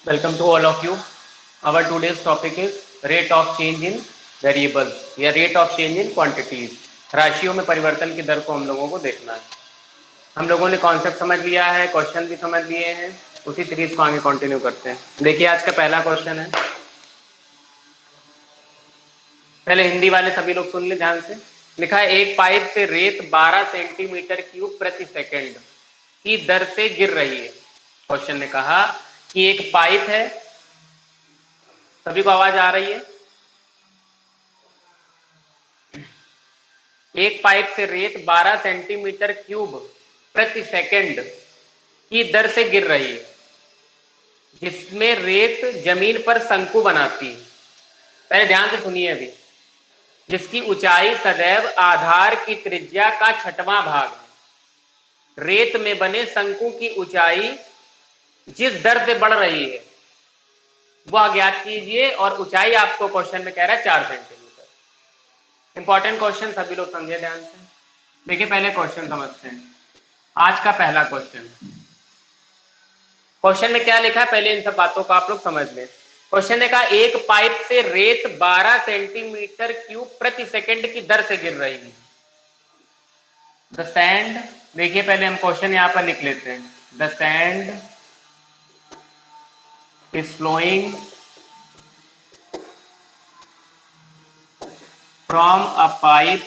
Welcome to all of you. Our today's topic is rate of change in variables या rate of change in quantities. राशियों में परिवर्तन की दर को हम लोगों को देखना है। हम लोगों ने कॉन्सेप्ट समझ लिया है, क्वेश्चन भी समझ लिए हैं, उसी सीरीज को आगे कंटिन्यू करते हैं। देखिए आज का पहला क्वेश्चन है। पहले हिंदी वाले सभी लोग सुन ले ध्यान से। लिखा है एक पाइप से रेत 12 सेंटीमीटर क्यूब प्रति सेकंड की दर से गिर रही है। क्वेश्चन ने कहा कि एक पाइप है, सभी को आवाज आ रही है? एक पाइप से रेत 12 सेंटीमीटर क्यूब प्रति सेकंड की दर से गिर रही है, जिसमें रेत जमीन पर शंकु बनाती है। पहले ध्यान से सुनिए अभी। जिसकी ऊंचाई सदैव आधार की त्रिज्या का 6वां भाग है। रेत में बने शंकु की ऊंचाई जिस दर से बढ़ रही है वह ज्ञात कीजिए, और ऊंचाई आपको क्वेश्चन में कह रहा है 4 सेंटीमीटर। इंपॉर्टेंट क्वेश्चन, सभी लोग समझे ध्यान से। देखिए पहले क्वेश्चन समझते हैं। आज का पहला क्वेश्चन, क्वेश्चन में क्या लिखा है पहले इन सब बातों को आप लोग समझ लें। क्वेश्चन ने कहा एक पाइप से रेत 12 सेंटीमीटर क्यूब प्रति सेकंड की दर से गिर रही है। द सैंड, देखिए पहले हम क्वेश्चन यहां पर लिख लेते हैं। The sand is flowing from a pipe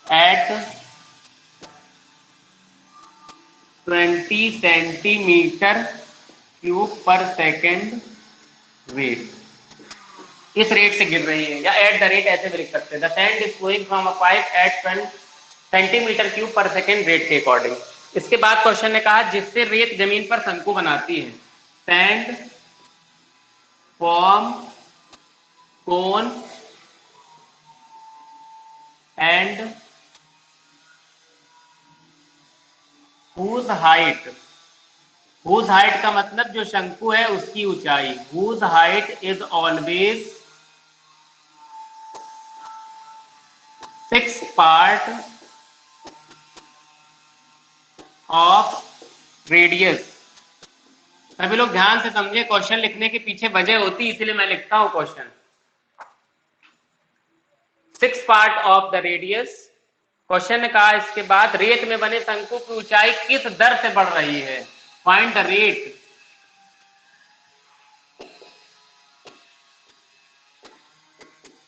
at 20 centimetre cube per second rate. इस रेट से गिर रही है, या एट द रेट ऐसे भी लिख सकते हैं। The sand is flowing from a pipe at 20 centimetre cube per second rate के अकॉर्डिंग। इसके बाद क्वेश्चन ने कहा जिससे रेत जमीन पर शंकु बनाती है। Sand form cone and whose height, whose height का मतलब जो शंकु है उसकी ऊंचाई। whose height is always 6 part of radius। सभी लोग ध्यान से समझे, क्वेश्चन लिखने के पीछे वजह होती है, इसलिए मैं लिखता हूं question. 6 part of the radius. Question ने कहा इसके बाद रेत में बने शंकु की ऊंचाई किस दर से बढ़ रही है। Find the rate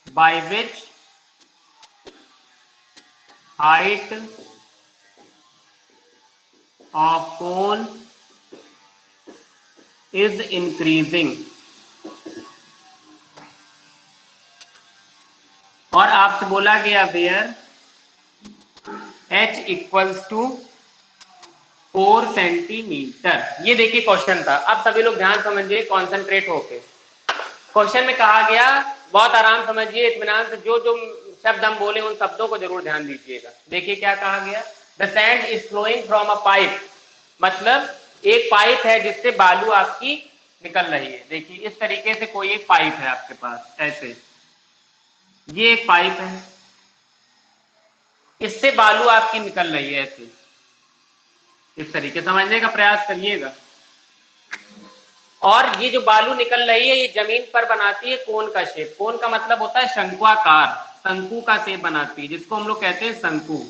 by which height of cone is increasing. और आपसे बोला गया where h equals to 4 centimetre. ये देखिए क्वेश्चन था। अब सभी लोग ध्यान समझिए, कॉन्सेंट्रेट होके। क्वेश्चन में कहा गया, बहुत आराम समझिए, इत्मीनान से जो जो शब्द हम बोले उन शब्दों को जरूर ध्यान दीजिएगा। देखिए क्या कहा गया। The sand is flowing from a pipe, मतलब एक पाइप है जिससे बालू आपकी निकल रही है। देखिए इस तरीके से कोई एक पाइप है आपके पास, ऐसे ये एक पाइप है, इससे बालू आपकी निकल रही है ऐसे। इस तरीके समझने का प्रयास करिएगा। और ये जो बालू निकल रही है ये जमीन पर बनाती है कोन का शेप। कोन का मतलब होता है शंक्वाकार, शंकु का शेप बनाती है, जिसको हम लोग कहते हैं शंकु।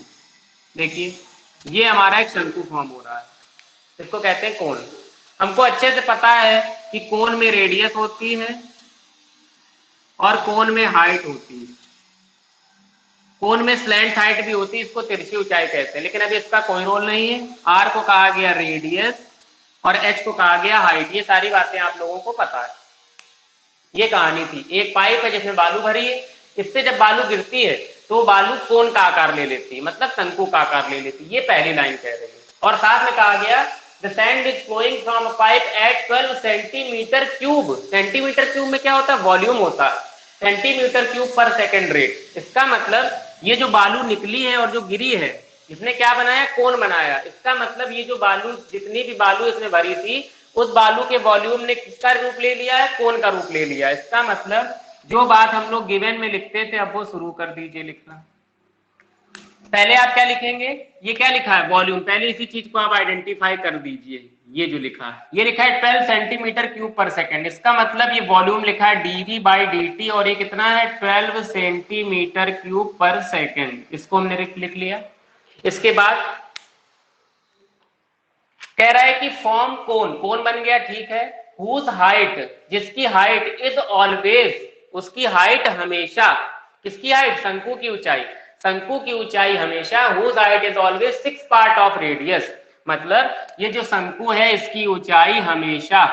देखिए ये हमारा एक शंकु फॉर्म हो रहा है, इसको कहते हैं कोन। हमको अच्छे से पता है कि कोन में रेडियस होती है और कोन में हाइट होती है। कोन में स्लैंट हाइट भी होती है, इसको तिरछी ऊंचाई कहते हैं, लेकिन अभी इसका कोई रोल नहीं है। आर को कहा गया रेडियस और एच को कहा गया हाइट। ये सारी बातें आप लोगों को पता है। ये कहानी थी। एक पाइप है जिसमें बालू भरी है, इससे जब बालू गिरती है तो बालू कोन का आकार ले लेती है, मतलब शंकु का आकार ले लेती है। ये पहली लाइन कह रही है। और साथ में कहा गया the sand is flowing from a pipe at 12 centimetre cube. Centimetre cube में क्या होता है, वॉल्यूम होता है। Centimetre cube per second rate. इसका मतलब ये जो बालू निकली है और जो गिरी है, इसने क्या बनाया, कोन बनाया। इसका मतलब ये जो बालू, जितनी भी बालू इसमें भरी थी, उस बालू के वॉल्यूम ने किसका रूप ले लिया है, कोन का रूप ले लिया है। इसका मतलब जो बात हम लोग गिवन में लिखते थे, अब वो शुरू कर दीजिए लिखना। पहले आप क्या लिखेंगे, ये क्या लिखा है वॉल्यूम, पहले इसी चीज को आप आइडेंटिफाई कर दीजिए। ये जो लिखा है, ये लिखा है 12 सेंटीमीटर क्यूब पर सेकंड, इसका मतलब ये वॉल्यूम लिखा है dV/dt और ये कितना है 12 सेंटीमीटर क्यूब पर सेकंड, इसको हमने लिख लिया। इसके बाद कह रहा है कि फॉर्म कोन, कोन बन गया ठीक है, हुज हाइट, जिसकी हाइट इज ऑलवेज, उसकी हाइट हमेशा, किसकी हाइट, शंकु की ऊंचाई, शंकु की ऊंचाई हमेशा, whose height is always 6 part of radius, मतलब ये जो शंकु है इसकी ऊंचाई हमेशा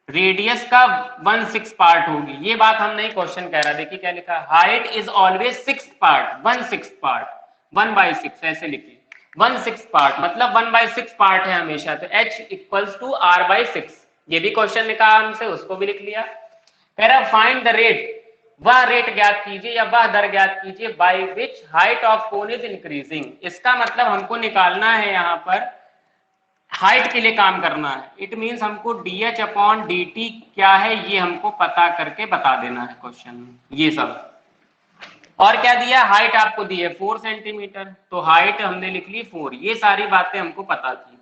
रेडियस का 1/6 पार्ट होगी। ये बात हम नहीं क्वेश्चन कह रहा, देखिए क्या लिखा, height is always 6 part, 1/6 part, 1/6 ऐसे लिखिए, 1/6 पार्ट मतलब 1/6 पार्ट है हमेशा, तो h इक्वल्स टू r/6, ये भी क्वेश्चन लिखा हमसे, उसको भी लिख लिया। कह रहा फाइंड द रेट, वह रेट ज्ञात कीजिए या वह दर ज्ञात कीजिए bye which height of cone is increasing, इसका मतलब हमको निकालना है यहाँ पर हाइट के लिए काम करना है, इट मींस हमको dh/dt क्या है ये हमको पता करके बता देना है क्वेश्चन में, ये सब। और क्या दिया, हाइट आपको दी है 4 सेंटीमीटर, तो हाइट हमने लिख ली 4, ये सारी बातें हमको पता थी,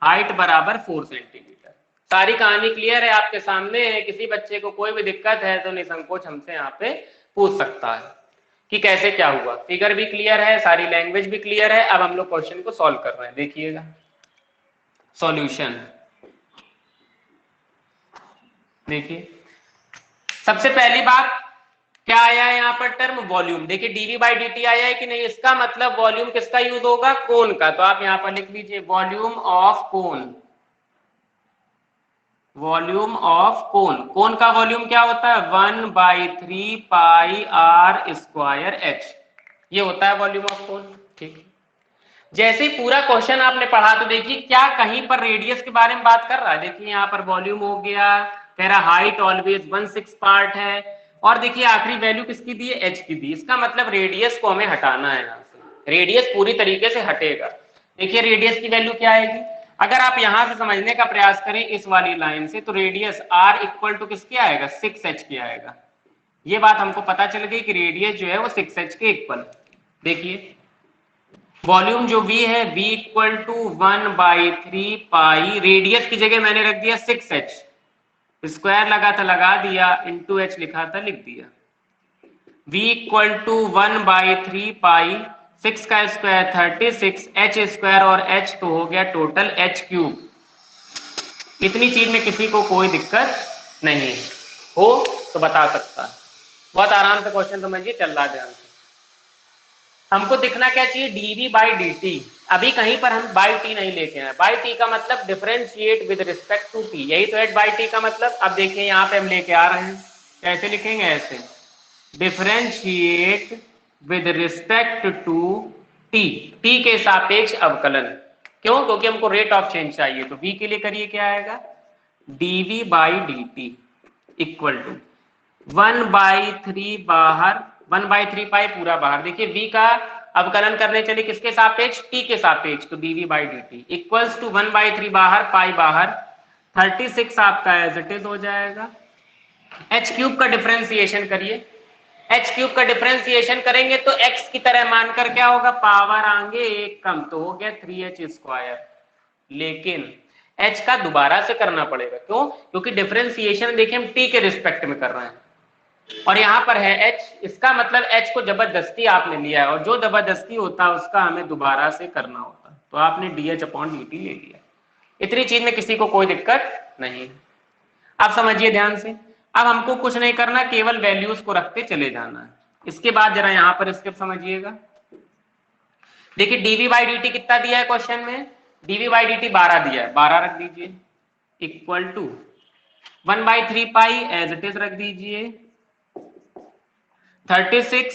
हाइट बराबर 4 सेंटीमीटर। सारी कहानी क्लियर है, आपके सामने है, किसी बच्चे को कोई भी दिक्कत है तो निसंकोच हमसे यहाँ पे पूछ सकता है कि कैसे क्या हुआ। फिगर भी क्लियर है, सारी लैंग्वेज भी क्लियर है। अब हम लोग क्वेश्चन को सॉल्व कर रहे हैं, देखिएगा सॉल्यूशन। देखिए सबसे पहली बात क्या आया है यहाँ पर टर्म वॉल्यूम, देखिए dV/dt आया है कि नहीं, इसका मतलब वॉल्यूम किसका यूज होगा, कोन का, तो आप यहाँ पर लिख लीजिए volume of cone, volume of cone, cone का वॉल्यूम क्या होता है 1/3 पाई r स्क्वायर h, ये होता है वॉल्यूम ऑफ कोन। ठीक, जैसे ही पूरा क्वेश्चन आपने पढ़ा तो देखिए क्या कहीं पर रेडियस के बारे में बात कर रहा है, देखिए यहाँ पर वॉल्यूम हो गया, कह रहा हाइट ऑलवेज 1/6 पार्ट है, और देखिए आखिरी वैल्यू किसकी दी है, h की दी, इसका मतलब रेडियस को हमें हटाना है यहाँ से, रेडियस पूरी तरीके से हटेगा। देखिए रेडियस की वैल्यू क्या आएगी, अगर आप यहां से समझने का प्रयास करें इस वाली लाइन से, तो रेडियस r इक्वल टू किसके आएगा 6h के आएगा, ये बात हमको पता चल गई कि रेडियस जो है वो 6h के इक्वल। देखिए वॉल्यूम जो v है v equal to 1/3 pi, radius की जगह मैंने रख दिया 6h, स्क्वायर लगा था लगा दिया, इंटू h लिखा था लिख दिया, v इक्वल टू 1/3 पाई, 6 का स्क्वायर 36, h स्क्वायर और h तो हो गया टोटल h³। इतनी चीज में किसी को कोई दिक्कत नहीं हो तो बता सकता है, बहुत आराम से क्वेश्चन समझिए, चल रहा ध्यान से। हमको दिखना क्या चाहिए dV/dt, अभी कहीं पर हम बाई टी नहीं लेके आए, बाई टी का मतलब differentiate with respect to t, यही तो है बाई टी का मतलब। अब देखिए यहाँ पे हम लेके आ रहे हैं, कैसे लिखेंगे, ऐसे differentiate with respect to T, T के सापेक्ष अवकलन, क्यों, क्योंकि हमको रेट ऑफ चेंज चाहिए, तो v के लिए करिए क्या आएगा dV/dt इक्वल टू 1/3 बाहर, 1/3 पाई पूरा बाहर, देखिए v का अवकलन करने चले किसके सापेक्ष, t के सापेक्ष, तो dV/dt इक्वल्स टू 1/3 बाहर पाई बाहर, 36 आपका एज इट इज हो जाएगा। h³ का डिफरेंशिएशन करिए, h³ का डिफरेंशिएशन करेंगे तो x की तरह मानकर क्या होगा, पावर आगे एक कम, तो हो गया 3h², लेकिन h का दोबारा से करना पड़ेगा, क्यों, क्योंकि डिफरेंशिएशन देखिए हम t के रिस्पेक्ट में कर रहे हैं और यहाँ पर है h, इसका मतलब h को जबरदस्ती आपने लिया है, और जो जबरदस्ती होता है उसका हमें दोबारा से करना होता है, तो आपने dH/dt ले लिया, इतनी चीज में किसी को कोई दिक्कत नहीं। आप समझिए ध्यान से, अब हमको कुछ नहीं करना, केवल वैल्यूज को रखते चले जाना है। इसके बाद जरा यहाँ पर स्टेप समझिएगा, देखिए dV/dt कितना दिया है क्वेश्चन में, dV/dt 12 दिया है, 12 रख दीजिए, equal to 1/3 pi as it is रख दीजिए, 36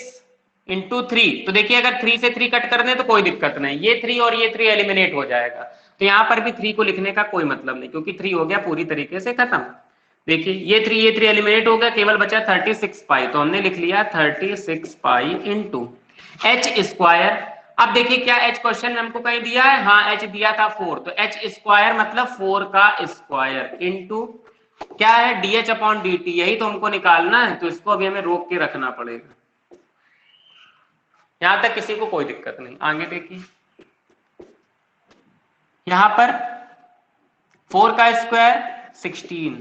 इंटू 3, तो देखिए अगर 3 से 3 कट कर दें तो कोई दिक्कत नहीं, ये 3 और ये 3 एलिमिनेट हो जाएगा, तो यहाँ पर भी 3 को लिखने का कोई मतलब नहीं, क्योंकि 3 हो गया पूरी तरीके से खत्म। देखिए ये 3 एलिमिनेट हो गया, केवल बचा 36 पाई, तो हमने लिख लिया 36 पाई इंटू h²। अब देखिए क्या h क्वेश्चन में हमको कहीं दिया है, हाँ h दिया था 4, तो h² मतलब 4 का स्क्वायर इंटू क्या है dH/dt, यही तो हमको निकालना है, तो इसको अभी हमें रोक के रखना पड़ेगा। यहां तक किसी को कोई दिक्कत नहीं। आगे देखिए, यहां पर 4 का स्क्वायर 16,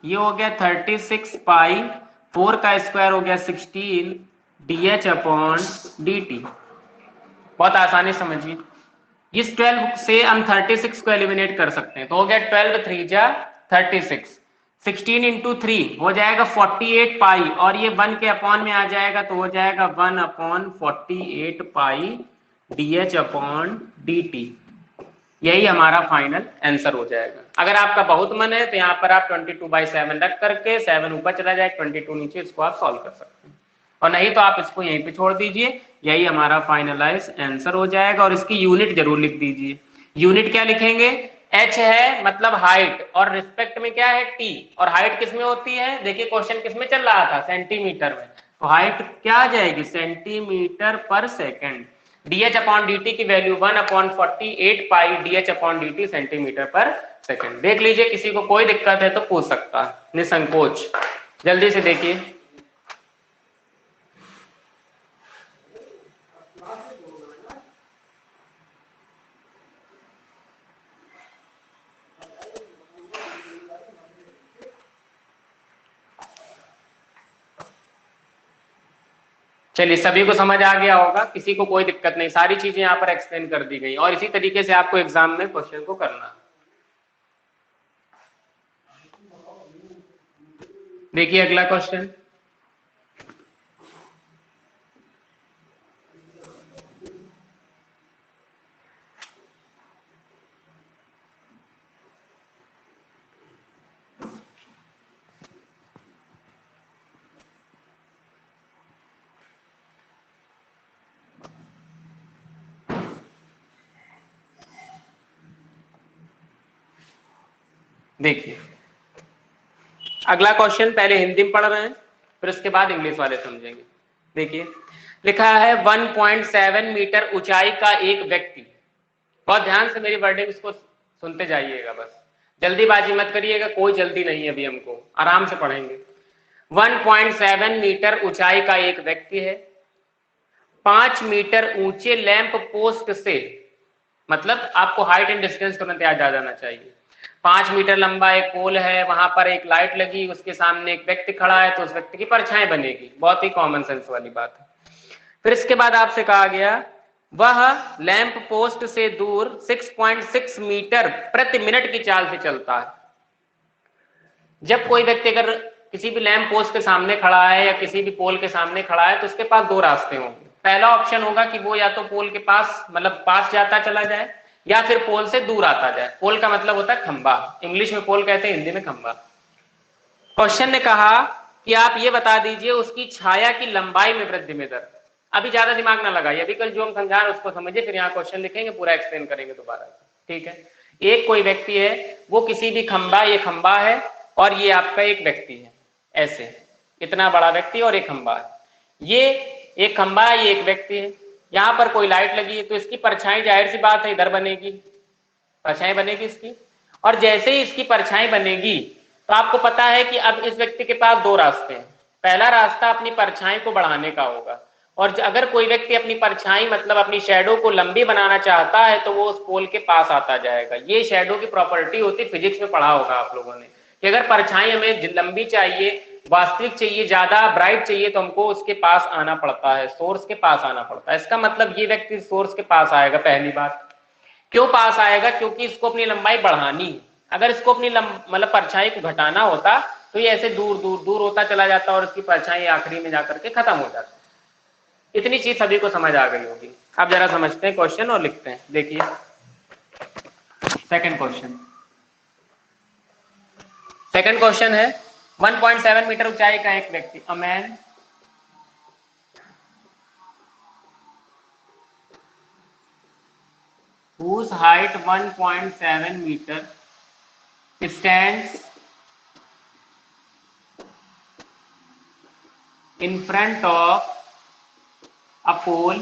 ये हो गया 36 पाई, 4 का स्क्वायर हो गया 16 dh अपॉन dt। बहुत आसानी समझिए, इस 12 से हम 36 को एलिमिनेट कर सकते हैं, तो हो गया 12 3 जा 36, 16 इंटू 3 हो जाएगा 48 पाई, और ये 1 के अपॉन में आ जाएगा तो हो जाएगा 1 अपॉन 48 पाई dh अपॉन dt। यही हमारा फाइनल आंसर हो जाएगा। अगर आपका बहुत मन है तो यहाँ पर आप 22/7 रख करके 7 ऊपर चला जाए 22 नीचे, इसको आप सॉल्व कर सकते हैं, और नहीं तो आप इसको यहीं पे छोड़ दीजिए। यही हमारा फाइनलाइज आंसर हो जाएगा। और इसकी यूनिट जरूर लिख दीजिए। यूनिट क्या लिखेंगे? h है मतलब हाइट, और रिस्पेक्ट में क्या है t, और हाइट किस में होती है? देखिए क्वेश्चन किस में चल रहा था, सेंटीमीटर में, तो हाइट क्या आ जाएगी? Centimetre per second. dh upon dt की वैल्यू 1 अपॉन 48 पाई dh upon dt centimetre per second. देख लीजिए, किसी को कोई दिक्कत है तो पूछ सकता है निसंकोच। जल्दी से देखिए। चलिए, सभी को समझ आ गया होगा, किसी को कोई दिक्कत नहीं, सारी चीजें यहाँ पर एक्सप्लेन कर दी गई, और इसी तरीके से आपको एग्जाम में क्वेश्चन को करना। देखिए अगला क्वेश्चन, देखिए अगला क्वेश्चन पहले हिंदी में पढ़ रहे हैं, फिर उसके बाद इंग्लिश वाले समझेंगे। देखिए लिखा है 1.7 मीटर ऊंचाई का एक व्यक्ति। बहुत ध्यान से मेरी वर्डिंग्स को सुनते जाइएगा, बस जल्दीबाजी मत करिएगा, कोई जल्दी नहीं है, अभी हमको आराम से पढ़ेंगे। 1.7 मीटर ऊंचाई का एक व्यक्ति है, 5 मीटर ऊंचे लैंप पोस्ट से, मतलब आपको हाइट एंड डिस्टेंस तुरंत याद आ जाना चाहिए। 5 मीटर लंबा एक पोल है, वहां पर एक लाइट लगी, उसके सामने एक व्यक्ति खड़ा है, तो उस व्यक्ति की परछाई बनेगी। बहुत ही कॉमन सेंस वाली बात है। फिर इसके बाद आपसे कहा गया वह लैंप पोस्ट से दूर 6.6 मीटर प्रति मिनट की चाल से चलता है। जब कोई व्यक्ति अगर किसी भी लैंप पोस्ट के सामने खड़ा है या किसी भी पोल के सामने खड़ा है, तो उसके पास दो रास्ते होंगे। पहला ऑप्शन होगा कि वो या तो पोल के पास मतलब पास जाता चला जाए, या फिर पोल से दूर आता जाए। पोल का मतलब होता है खंबा, इंग्लिश में पोल कहते हैं, हिंदी में खंबा। क्वेश्चन ने कहा कि आप ये बता दीजिए उसकी छाया की लंबाई में वृद्धि में दर। अभी ज्यादा दिमाग ना लगाइए, अभी कल जो हम समझा रहे हैं उसको समझिए, फिर यहाँ क्वेश्चन लिखेंगे, पूरा एक्सप्लेन करेंगे दोबारा। ठीक है, एक कोई व्यक्ति है, वो किसी भी खंबा, ये खंबा है और ये आपका एक व्यक्ति है, ऐसे इतना बड़ा व्यक्ति और एक खंबा है, ये एक खंबा है, ये एक व्यक्ति है। यहाँ पर कोई लाइट लगी है, तो इसकी परछाई जाहिर सी बात है इधर बनेगी, परछाई बनेगी इसकी। और जैसे ही इसकी परछाई बनेगी, तो आपको पता है कि अब इस व्यक्ति के पास दो रास्ते हैं। पहला रास्ता अपनी परछाई को बढ़ाने का होगा, और अगर कोई व्यक्ति अपनी परछाई मतलब अपनी शैडो को लंबी बनाना चाहता है, तो वो उस पोल के पास आता जाएगा। ये शैडो की प्रॉपर्टी होती, फिजिक्स में पढ़ा होगा आप लोगों ने, कि अगर परछाई हमें लंबी चाहिए, वास्तविक चाहिए, ज्यादा ब्राइट चाहिए, तो हमको उसके पास आना पड़ता है, सोर्स के पास आना पड़ता है। इसका मतलब ये व्यक्ति सोर्स के पास आएगा। पहली बात, क्यों पास आएगा? क्योंकि इसको अपनी लंबाई बढ़ानी है। अगर इसको अपनी मतलब परछाई को घटाना होता, तो ये ऐसे दूर दूर दूर होता चला जाता और इसकी परछाई आखिरी में जाकर के खत्म हो जाती। इतनी चीज सभी को समझ आ गई होगी। अब जरा समझते हैं क्वेश्चन और लिखते हैं। देखिए सेकंड क्वेश्चन, सेकंड क्वेश्चन है 1.7 मीटर ऊंचाई का एक व्यक्ति, a man whose height 1.7 meter stands in front of a pole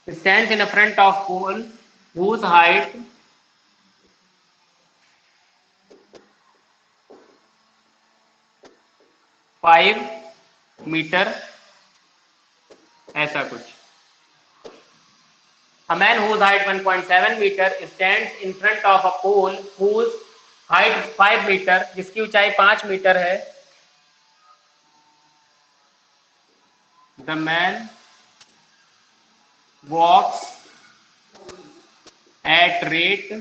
stands in a front of pole whose height 5 metre, ऐसा कुछ। A man whose height 1.7 meter stands in front of a pole whose height 5 metre, जिसकी ऊंचाई 5 metre है। The man walks at rate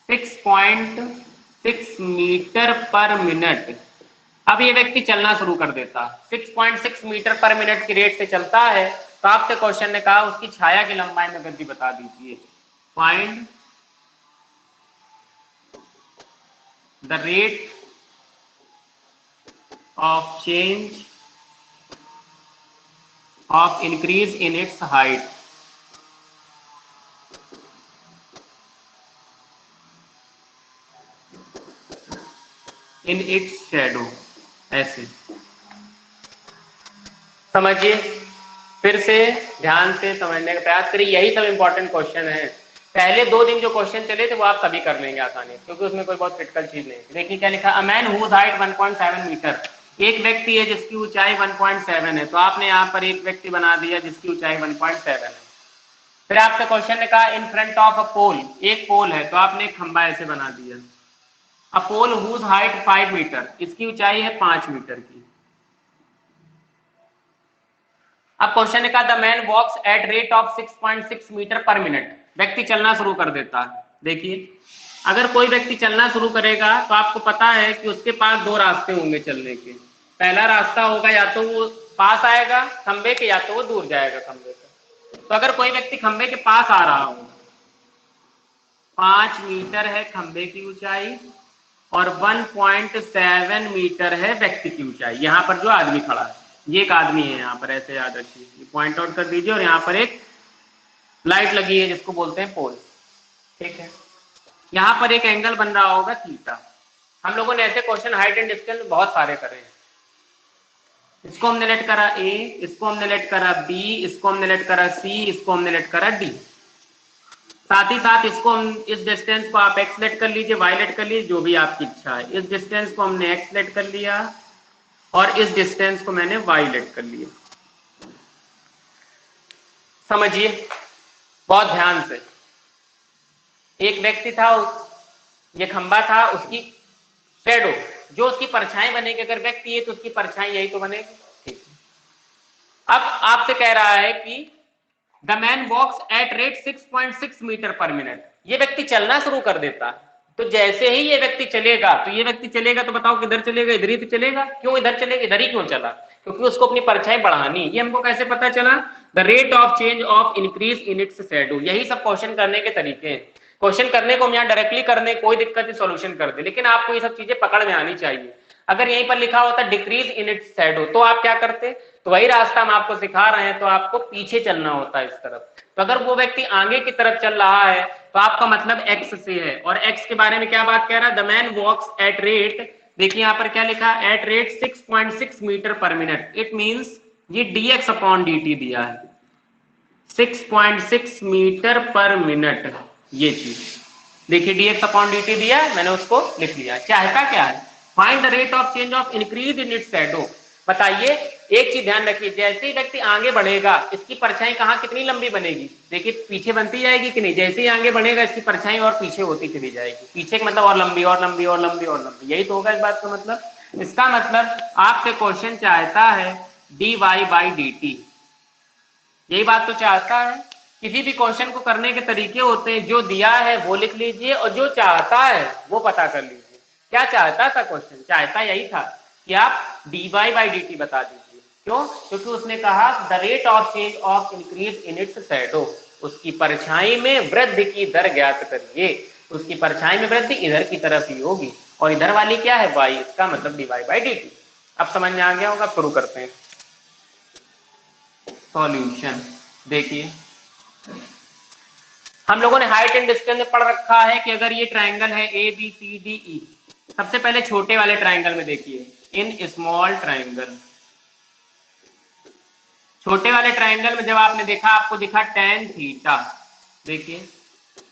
6.6 metre per minute. अब ये व्यक्ति चलना शुरू कर देता, 6.6 मीटर पर मिनट की रेट से चलता है। तो आपसे क्वेश्चन ने कहा उसकी छाया की लंबाई में वृद्धि बता दीजिए। Find the rate of change of increase in it's height. In its shadow, ऐसे समझिए। फिर से ध्यान से समझने का प्रयास करिए, यही सब इंपॉर्टेंट क्वेश्चन है। पहले 2 दिन जो क्वेश्चन चले थे वो आप सभी कर लेंगे आसानी से, क्योंकि उसमें कोई बहुत क्रिटिकल चीज नहीं है। देखिए क्या लिखा, a man whose height 1.7 metre, एक व्यक्ति है जिसकी ऊंचाई 1.7 है। तो आपने यहाँ पर एक व्यक्ति बना दिया जिसकी ऊंचाई 1.7 है। फिर आपसे क्वेश्चन ने कहा इन फ्रंट ऑफ अ पोल, एक पोल है तो आपने एक खंबा ऐसे बना दिया। अ पोल हुज हाइट 5 मीटर, इसकी ऊंचाई है 5 मीटर की। अब क्वेश्चन ने कहा the man walks at rate of 6.6 metre per minute, व्यक्ति चलना शुरू कर देता है। देखिए अगर कोई व्यक्ति चलना शुरू करेगा तो आपको पता है कि उसके पास 2 रास्ते होंगे चलने के। पहला रास्ता होगा या तो वो पास आएगा खंबे के, या तो वो दूर जाएगा खंबे से। तो अगर कोई व्यक्ति खंबे के पास आ रहा हो, 5 मीटर है खंबे की ऊंचाई और 1.7 मीटर है व्यक्ति की ऊंचाई। यहाँ पर जो आदमी खड़ा है, ये एक आदमी है यहाँ पर, ऐसे याद रखिए, पॉइंट आउट कर दीजिए। और यहाँ पर एक लाइट लगी है जिसको बोलते हैं पोल, ठीक है। यहाँ पर एक एंगल बन रहा होगा थीटा। हम लोगों ने ऐसे क्वेश्चन हाइट एंड डिस्टेंस बहुत सारे करे हैं। इसको हमने लेट करा ए, इसको हमने लेट करा बी, इसको हमने लेट करा सी, इसको हमने लेट करा डी। साथ ही साथ इसको हम, इस डिस्टेंस को आप एक्स लेट कर लीजिए, वाई लेट कर लीजिए, जो भी आपकी इच्छा है। इस डिस्टेंस को हमने एक्स लेट कर लिया और इस डिस्टेंस को मैंने वाई लेट कर लिया। समझिए बहुत ध्यान से। एक व्यक्ति था, ये खंबा था, उसकी शैडो, जो उसकी परछाई बनेगी, अगर व्यक्ति है तो उसकी परछाई यही तो बनेगी, ठीक है। अब आपसे कह रहा है कि the man walks at rate 6.6 metre per minute, ये व्यक्ति चलना शुरू कर देता। तो जैसे ही ये व्यक्ति चलेगा, तो ये व्यक्ति चलेगा तो बताओ किधर चलेगा, इधर ही तो चलेगा। क्यों इधर चलेगा, इधर ही क्यों चला, क्योंकि उसको अपनी परछाई बढ़ानी। ये हमको कैसे पता चला, the rate of change of increase in it's shadow. यही सब क्वेश्चन करने के तरीके हैं। क्वेश्चन करने को हम यहाँ डायरेक्टली करने कोई दिक्कत नहीं, सॉल्यूशन कर दे, लेकिन आपको ये सब चीजें पकड़ में आनी चाहिए। अगर यहीं पर लिखा होता डिक्रीज इन इट्स शैडो तो आप क्या करते, तो वही रास्ता हम आपको सिखा रहे हैं, तो आपको पीछे चलना होता है इस तरफ। तो अगर वो व्यक्ति आगे की तरफ चल रहा है तो आपका मतलब एक्स से है। और एक्स के बारे में क्या बात कह रहा है, the man walks at rate, देखिए यहाँ पर क्या लिखा, at rate 6.6 metre per minute. It means ये dx अपॉन dt दिया है, 6.6 मीटर पर मिनट। ये चीज देखिए dx अपॉन dt दिया है, मैंने उसको लिख लिया। चाहता क्या है, find the rate of change of increase in it's shadow. बताइए एक चीज ध्यान रखिए, जैसे ही व्यक्ति आगे बढ़ेगा इसकी परछाई कहाँ कितनी लंबी बनेगी, देखिए पीछे बनती जाएगी कि नहीं। जैसे ही आगे बढ़ेगा इसकी परछाई और पीछे होती चली जाएगी, पीछे का मतलब और लंबी और लंबी और लंबी और लंबी, यही तो होगा इस बात का मतलब। इसका मतलब आपसे क्वेश्चन चाहता है dy बाई dt, यही बात तो चाहता है। किसी भी क्वेश्चन को करने के तरीके होते हैं, जो दिया है वो लिख लीजिए और जो चाहता है वो पता कर लीजिए। क्या चाहता था क्वेश्चन, चाहता यही था कि आप dy बाई dt बता दीजिए। क्यों, क्योंकि उसने कहा the rate of change of increase in it's shadow, उसकी परछाई में वृद्धि की दर ज्ञात करिए। उसकी परछाई में वृद्धि इधर की तरफ ही होगी और इधर वाली क्या है y, इसका मतलब dy बाई dt। अब समझ में आ गया होगा, शुरू करते हैं सॉल्यूशन। देखिए हम लोगों ने हाइट एंड डिस्टेंस में पढ़ रखा है कि अगर ये ट्राइंगल है A B C D E, सबसे पहले छोटे वाले ट्राइंगल में देखिए, इन स्मॉल ट्राइंगल, छोटे वाले ट्राइंगल में जब आपने देखा, आपको दिखा tan थीटा, देखिए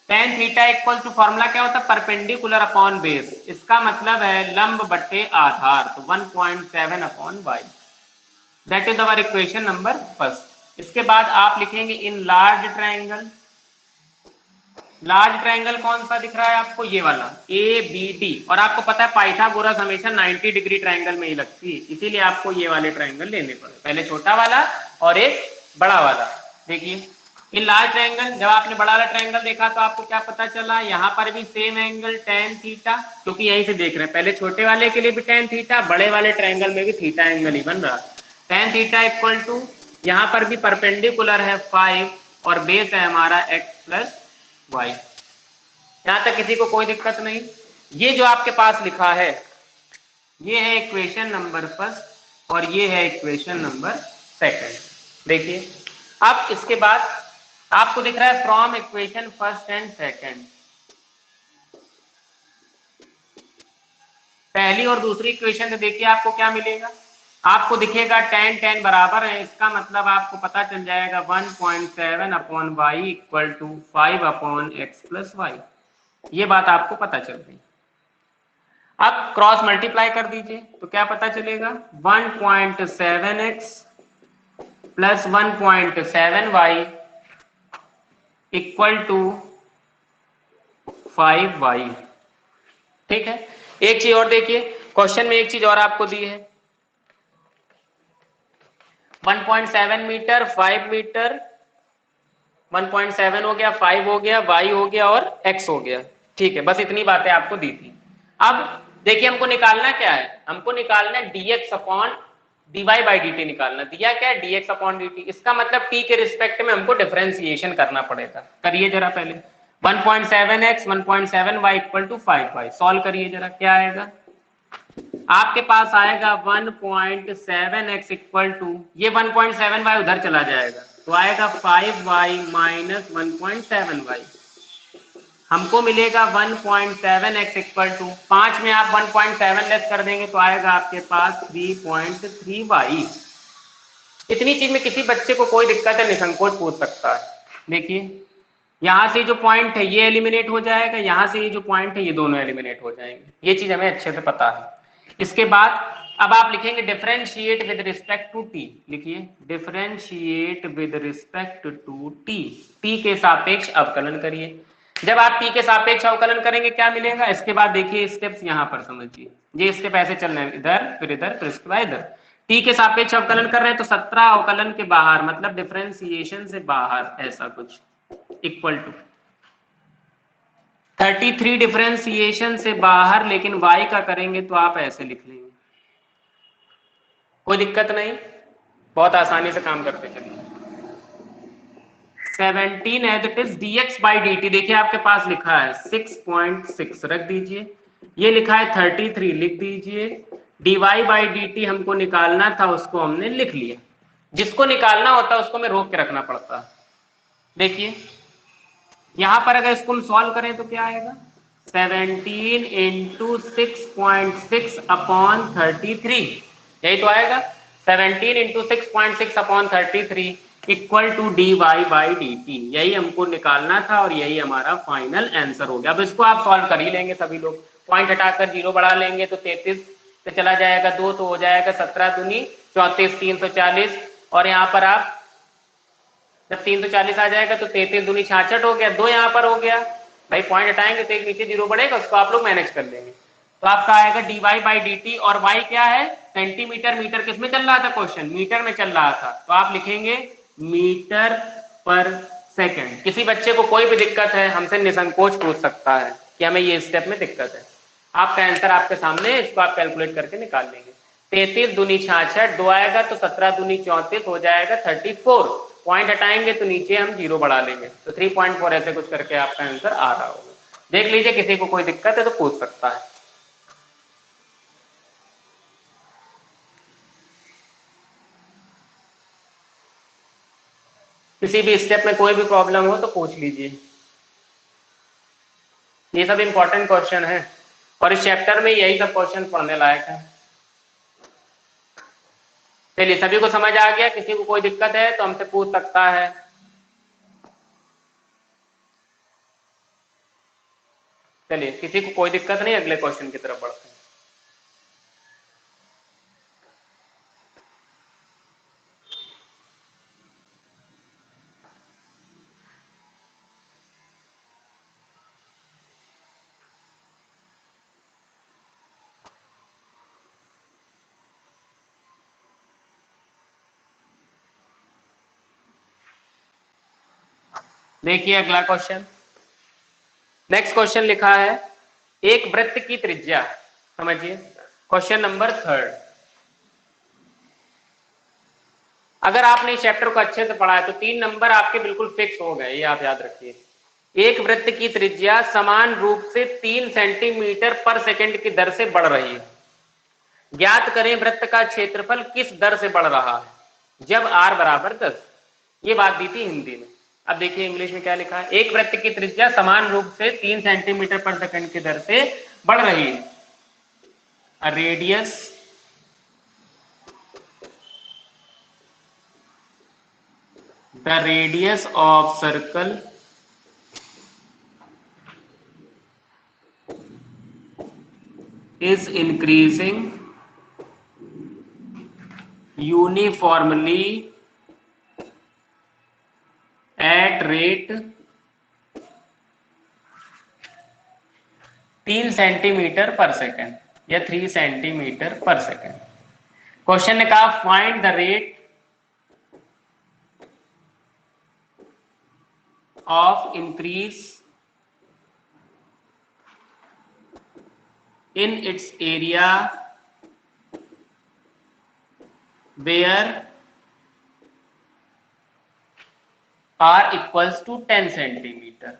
tan theta equal to formula क्या होता है, परपेंडिकुलर अपॉन बेस, इसका मतलब है लंब बटे आधार, तो 1.7 upon y, that is our equation number first. इसके बाद आप लिखेंगे in large triangle, large triangle कौन सा दिख रहा है आपको, ये वाला ए बी डी, और आपको पता है पाइथागोरस हमेशा 90 डिग्री ट्रायंगल में ही लगती है, इसीलिए आपको ये वाले ट्रायंगल लेने पड़े, पहले छोटा वाला और एक बड़ा वाला। देखिए इन लार्ज ट्रायंगल, जब आपने बड़ा वाला ट्रायंगल देखा तो आपको क्या पता चला, यहाँ पर भी सेम एंगल tan थीटा, क्योंकि यहीं से देख रहे हैं, पहले छोटे वाले के लिए भी tan थीटा, बड़े वाले ट्रायंगल में भी थीटा एंगल ही बन रहा, tan थीटा इक्वल टू, यहाँ पर भी परपेंडिकुलर है 5 और बेस है हमारा x प्लस वाई। यहां तक किसी को कोई दिक्कत नहीं। ये जो आपके पास लिखा है ये है इक्वेशन नंबर फर्स्ट और ये है इक्वेशन नंबर सेकंड। देखिए अब इसके बाद आपको दिख रहा है from equation first and second, पहली और दूसरी इक्वेशन से देखिए आपको क्या मिलेगा, आपको दिखेगा tan tan बराबर है, इसका मतलब आपको पता चल जाएगा 1.7 upon y equal to 5 upon x plus y, ये बात आपको पता चल गई। अब क्रॉस मल्टीप्लाई कर दीजिए तो क्या पता चलेगा, 1.7x plus 1.7y equal to 5y। ठीक है, एक चीज और देखिए, क्वेश्चन में एक चीज और आपको दी है, 1.7 मीटर, 5 मीटर, 1.7 हो गया, 5 हो गया, y हो गया और x हो गया। ठीक है, बस इतनी बातें आपको दी थी। अब देखिए हमको निकालना क्या है, हमको निकालना है dx upon dy by dt निकालना, दिया क्या है dx अपॉन dt, इसका मतलब t के रिस्पेक्ट में हमको डिफरेंशिएशन करना पड़ेगा। करिए जरा पहले 1.7x 1.7y equal to 5y, solve करिए जरा, क्या आएगा, आपके पास आएगा 1.7x इक्वल टू, ये 1.7y उधर चला जाएगा तो आएगा 5y माइनस 1.7y, हमको मिलेगा 1.7x इक्वल टू, 5 में आप 1.7 लेस कर देंगे तो आएगा आपके पास 3.3y। इतनी चीज में किसी बच्चे को कोई दिक्कत है, निसंकोच पूछ सकता है। देखिए यहाँ से जो पॉइंट है ये एलिमिनेट हो जाएगा, यहाँ से ये जो पॉइंट है ये दोनों एलिमिनेट हो जाएंगे, ये चीज हमें अच्छे से पता है। इसके बाद अब आप लिखेंगे differentiate with respect to T, लिखिए differentiate with respect to T, T के सापेक्ष अवकलन करिए। जब आप टी के सापेक्ष अवकलन करेंगे क्या मिलेगा, इसके बाद देखिए स्टेप्स यहाँ पर समझिए, ये स्टेप ऐसे चल रहे हैं, इधर फिर इसके बाद इधर, टी के सापेक्ष अवकलन कर रहे हैं तो 17 अवकलन के बाहर मतलब डिफरेंशिएशन से बाहर ऐसा कुछ इक्वल टू 33 डिफरेंशिएशन से बाहर, लेकिन y का करेंगे तो आप ऐसे लिख लेंगे, कोई दिक्कत नहीं, बहुत आसानी से काम करते चलिए। 17 as it is dx by dt, देखिए आपके पास लिखा है 6.6 रख दीजिए, ये लिखा है 33 लिख दीजिए, dy बाई dt हमको निकालना था उसको हमने लिख लिया, जिसको निकालना होता है उसको मैं रोक के रखना पड़ता है। देखिए यहां पर अगर इसको हम सॉल्व करें तो क्या आएगा, 17 इंटू 6.6 अपॉन 33, यही तो आएगा, 17 into 6.6 upon 33 equal to d y by D t, यही हमको निकालना था और यही हमारा फाइनल आंसर हो गया। अब इसको आप सॉल्व कर ही लेंगे सभी लोग, पॉइंट हटाकर जीरो बढ़ा लेंगे तो 33 से चला जाएगा 2 तो हो जाएगा 17 दूनी 34 340, और यहाँ पर आप जब 340 आ जाएगा तो 33 दूनी 66 हो गया, 2 यहाँ पर हो गया, भाई पॉइंट हटाएंगे तो एक नीचे जीरो बढ़ेगा, उसको आप लोग मैनेज कर लेंगे। तो आपका आएगा d y by D T, और वाई क्या है सेंटीमीटर, मीटर किस में चल रहा था क्वेश्चन, मीटर में चल रहा था, तो आप लिखेंगे मीटर पर सेकंड। किसी बच्चे को कोई भी दिक्कत है हमसे निसंकोच पूछ सकता है कि हमें ये स्टेप में दिक्कत है, आपका आंसर आपके सामने, इसको आप कैलकुलेट करके निकाल लेंगे। 33 दूनी 66, 2 आएगा तो 17 दूनी 34 हो जाएगा 34, पॉइंट हटाएंगे तो नीचे हम जीरो बढ़ा लेंगे तो 3.4, ऐसे कुछ करके आपका आंसर आ रहा होगा। देख लीजिए किसी को कोई दिक्कत है तो पूछ सकता है। किसी भी स्टेप में कोई भी प्रॉब्लम हो तो पूछ लीजिए, ये सब इंपॉर्टेंट क्वेश्चन है और इस चैप्टर में यही सब क्वेश्चन पढ़ने लायक है। चलिए सभी को समझ आ गया, किसी को कोई दिक्कत है तो हमसे पूछ सकता है। चलिए, किसी को कोई दिक्कत नहीं, अगले क्वेश्चन की तरफ बढ़ते हैं। देखिए अगला क्वेश्चन, नेक्स्ट क्वेश्चन लिखा है एक वृत्त की त्रिज्या, समझिए क्वेश्चन नंबर 3। अगर आपने इस चैप्टर को अच्छे से पढ़ा है तो 3 नंबर आपके बिल्कुल फिक्स हो गए, ये आप याद रखिए। एक वृत्त की त्रिज्या समान रूप से 3 सेंटीमीटर पर सेकंड की दर से बढ़ रही है। ज्ञात करें वृत्त का क्षेत्रफल किस दर से बढ़ रहा है जब r बराबर 10। ये बात दी थी हिंदी में। अब देखिए इंग्लिश में क्या लिखा है, एक वृत्त की त्रिज्या समान रूप से 3 सेंटीमीटर पर सेकंड की दर से बढ़ रही है। Radius the radius of circle is increasing uniformly at rate 3 centimetre per second या 3 सेंटीमीटर पर सेकेंड। क्वेश्चन ने कहा find the rate of increase in its area where r equals to 10 centimetre.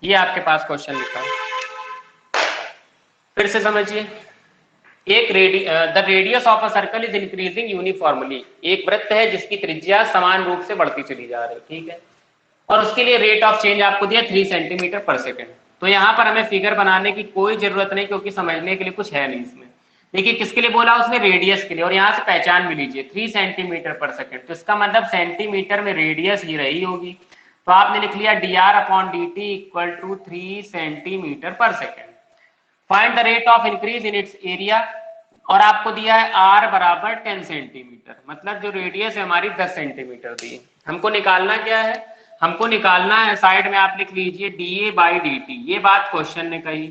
ये आपके पास क्वेश्चन लिखा है, फिर से समझिए। एक the radius of a circle is increasing uniformly, एक वृत्त है जिसकी त्रिज्या समान रूप से बढ़ती चली जा रही, ठीक है, और उसके लिए रेट ऑफ चेंज आपको दिया 3 सेंटीमीटर पर सेकेंड। तो यहाँ पर हमें फिगर बनाने की कोई जरूरत नहीं, क्योंकि समझने के लिए कुछ है नहीं इसमें। देखिए किसके लिए बोला उसने, रेडियस के लिए, और यहाँ से पहचान भी लीजिए 3 सेंटीमीटर पर सेकेंड, तो इसका मतलब सेंटीमीटर में रेडियस ही रही होगी। तो आपने लिख लिया dr/dt equal to 3 centimetre per second. Find the rate of increase in it's area, और आपको दिया है r बराबर 10 सेंटीमीटर, मतलब जो रेडियस है हमारी 10 सेंटीमीटर दी है। हमको निकालना क्या है, हमको निकालना है, साइड में आप लिख लीजिए dA/dt। ये बात क्वेश्चन ने कही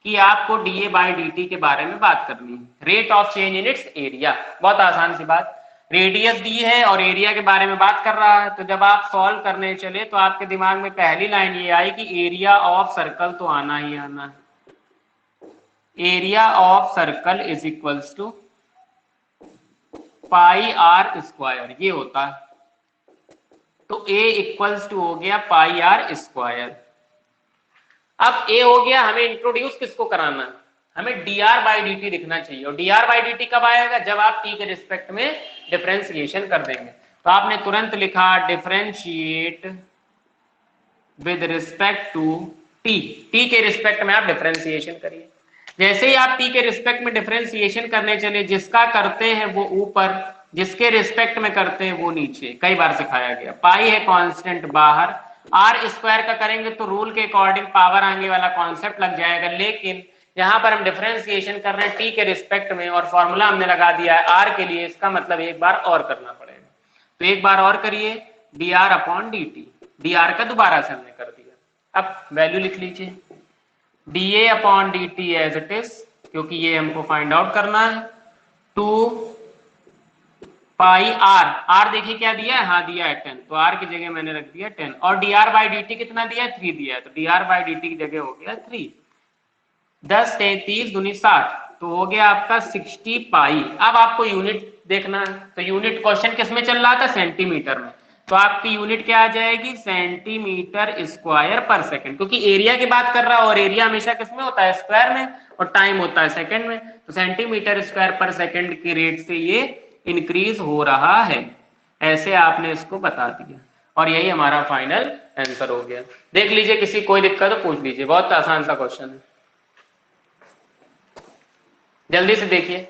कि आपको dA/dt के बारे में बात करनी है, rate of change in its area. बहुत आसान सी बात, रेडियस दी है और एरिया के बारे में बात कर रहा है, तो जब आप सॉल्व करने चले तो आपके दिमाग में पहली लाइन ये आई कि एरिया ऑफ सर्कल तो आना ही आना है। Area of circle is equals to pi r square, ये होता है। तो ए इक्वल्स टू हो गया पाई आर स्क्वायर। अब ए हो गया, हमें इंट्रोड्यूस किसको कराना है, हमें dr/dt लिखना चाहिए। और dr/dt कब आएगा, जब आप t के रिस्पेक्ट में डिफरेंशिएशन कर देंगे। तो आपने तुरंत लिखा differentiate with respect to t, t के रिस्पेक्ट में आप डिफरेंशिएशन करिए। जैसे ही आप t के रिस्पेक्ट में डिफरेंशिएशन करने चले, जिसका करते हैं वो ऊपर, जिसके रिस्पेक्ट में करते हैं वो नीचे, कई बार सिखाया गया। पाई है कांस्टेंट बाहर, आर स्क्वायर का करेंगे तो रूल के अकॉर्डिंग पावर आने वाला कॉन्सेप्ट लग जाएगा, लेकिन यहाँ पर हम डिफरेंशिएशन कर रहे हैं t के रिस्पेक्ट में और फॉर्मूला हमने लगा दिया है r के लिए, इसका मतलब एक बार और करना पड़ेगा। तो एक बार और करिए, dr/dt, dr का दोबारा से हमने कर दिया। अब वैल्यू लिख लीजिए dA/dt एज इट इज, क्योंकि ये हमको फाइंड आउट करना है, 2 पाई आर, आर देखिए क्या दिया है, हाँ दिया है 10, तो आर की जगह मैंने रख दिया 10, और dr/dt कितना दिया है, 3 दिया है, तो dr/dt की जगह हो गया 3। 10 33 दूनी 60, तो हो गया आपका 60 पाई। अब आपको यूनिट देखना है, तो यूनिट क्वेश्चन किस में चल रहा था, सेंटीमीटर में, तो आपकी यूनिट क्या आ जाएगी, सेंटीमीटर स्क्वायर पर सेकंड, क्योंकि एरिया की बात कर रहा है और एरिया हमेशा किस में होता है, स्क्वायर में, और टाइम होता है सेकंड में। तो सेंटीमीटर स्क्वायर पर सेकंड की रेट से ये इंक्रीज हो रहा है, ऐसे आपने इसको बता दिया, और यही हमारा फाइनल आंसर हो गया। देख लीजिए, किसी कोई दिक्कत तो पूछ लीजिए, बहुत आसान सा क्वेश्चन है, जल्दी से देखिए।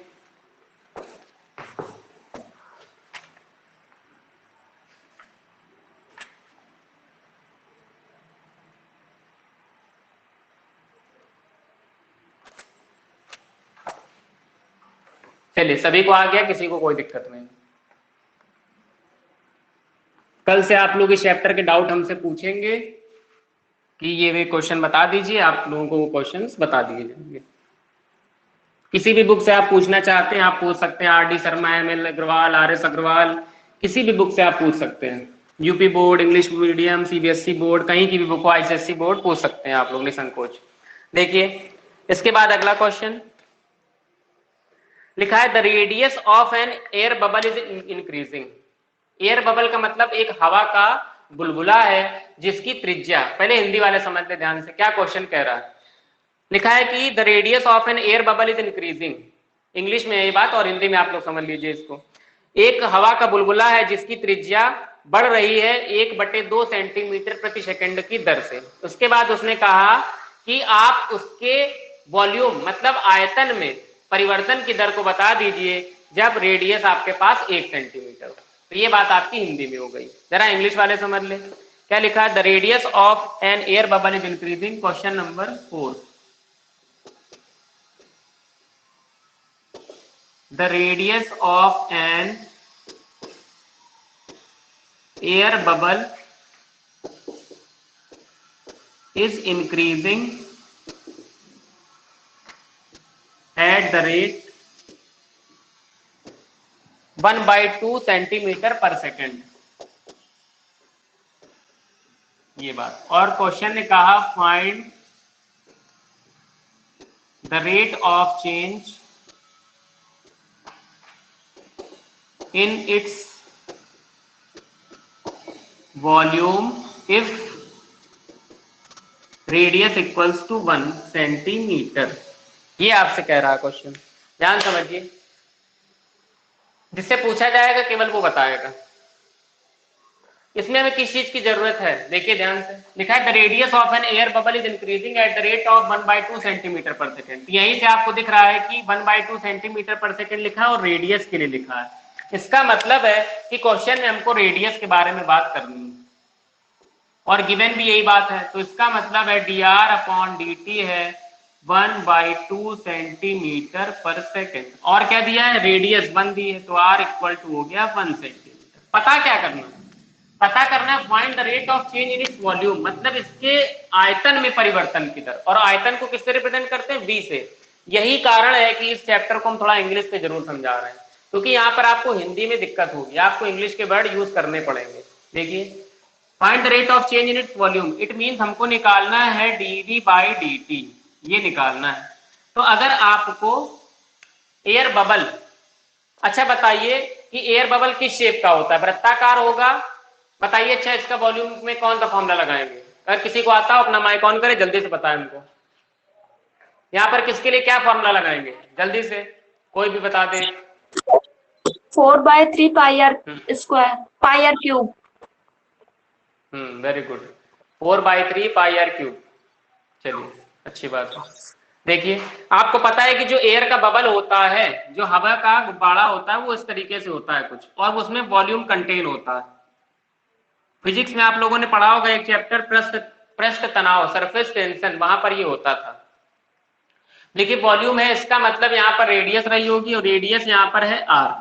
चलिए, सभी को आ गया, किसी को कोई दिक्कत नहीं। कल से आप लोग इस चैप्टर के डाउट हमसे पूछेंगे कि ये वे क्वेश्चन बता दीजिए, आप लोगों को वो क्वेश्चंस बता दिए जाएंगे। किसी भी बुक से आप पूछना चाहते हैं आप पूछ सकते हैं, R D Sharma, M L Agrawal, R S Agrawal, किसी भी बुक से आप पूछ सकते हैं। UP board, English medium, CBSE board, कहीं की भी बुक हो, आईसीएसई बोर्ड, पूछ सकते हैं आप लोग निसंकोच। देखिए, इसके बाद अगला क्वेश्चन लिखा है, the radius of an air bubble is increasing. Air bubble का मतलब एक हवा का बुलबुला है जिसकी त्रिज्या, पहले हिंदी वाले समझ ले ध्यान से क्या क्वेश्चन कह रहा है। लिखा है कि the radius of an air bubble is increasing, English में ये बात और हिंदी में आप लोग समझ लीजिए इसको। एक हवा का बुलबुला है जिसकी त्रिज्या बढ़ रही है 1/2 सेंटीमीटर प्रति सेकंड की दर से। उसके बाद उसने कहा कि आप उसके वॉल्यूम मतलब आयतन में परिवर्तन की दर को बता दीजिए जब रेडियस आपके पास 1 सेंटीमीटर हो। तो ये बात आपकी हिंदी में हो गई। जरा इंग्लिश वाले समझ ले क्या लिखा है, the radius of an air bubble is increasing. Question number 4, the radius of an air bubble is increasing at the rate 1/2 centimetre per second. ये बात। और क्वेश्चन ने कहा find the rate of change in its volume if radius equals to 1 centimetre. ये आपसे कह रहा है क्वेश्चन, ध्यान समझिए। जिससे पूछा जाएगा केवल वो बताएगा। इसमें हमें किस चीज की जरूरत है, देखिए ध्यान से। लिखा है the radius of an air bubble is increasing at the rate of 1/2 centimetre per second. यहीं से आपको दिख रहा है कि 1/2 सेंटीमीटर पर सेकेंड लिखा है और रेडियस के लिए लिखा है। इसका मतलब है कि क्वेश्चन में हमको रेडियस के बारे में बात करनी है और गिवन भी यही बात है। तो इसका मतलब है dr/dt है 1/2 सेंटीमीटर पर सेकेंड। और क्या दिया है, रेडियस 1 दी है, तो r = हो गया 1 सेंटीमीटर। पता क्या करना है, पता करना है find the rate of change in its volume, मतलब इसके आयतन में परिवर्तन की दर। और आयतन को किससे रिप्रेजेंट करते हैं, v से। यही कारण है कि इस चैप्टर को हम थोड़ा इंग्लिश पे जरूर समझा रहे हैं, क्योंकि यहाँ पर आपको हिंदी में दिक्कत होगी, आपको इंग्लिश के वर्ड यूज करने पड़ेंगे। देखिए, find the rate of change in its volume, it means हमको निकालना है dv/dt, ये निकालना है। तो अगर आपको एयर बबल, अच्छा बताइए कि एयर बबल किस शेप का होता है, वृत्ताकार होगा, बताइए। अच्छा, इसका वॉल्यूम में कौन सा फॉर्मूला लगाएंगे, अगर किसी को आता हो अपना माइक ऑन करे, जल्दी से बताएं हमको। यहाँ पर किसके लिए क्या फॉर्मूला लगाएंगे, जल्दी से कोई भी बता दे। 4/3 πr square πr cube. Very good, 4/3 πr³। चलिए, अच्छी बात है। देखिए, आपको पता है कि जो एयर का बबल होता है, जो हवा का गुब्बारा होता है, वो इस तरीके से होता है कुछ, और उसमें वॉल्यूम कंटेन होता है। फिजिक्स में आप लोगों ने पढ़ा होगा एक चैप्टर पृष्ठ तनाव, सरफेस टेंशन, वहां पर ये होता था। देखिए, वॉल्यूम है, इसका मतलब यहाँ पर रेडियस रही होगी और रेडियस यहाँ पर है r,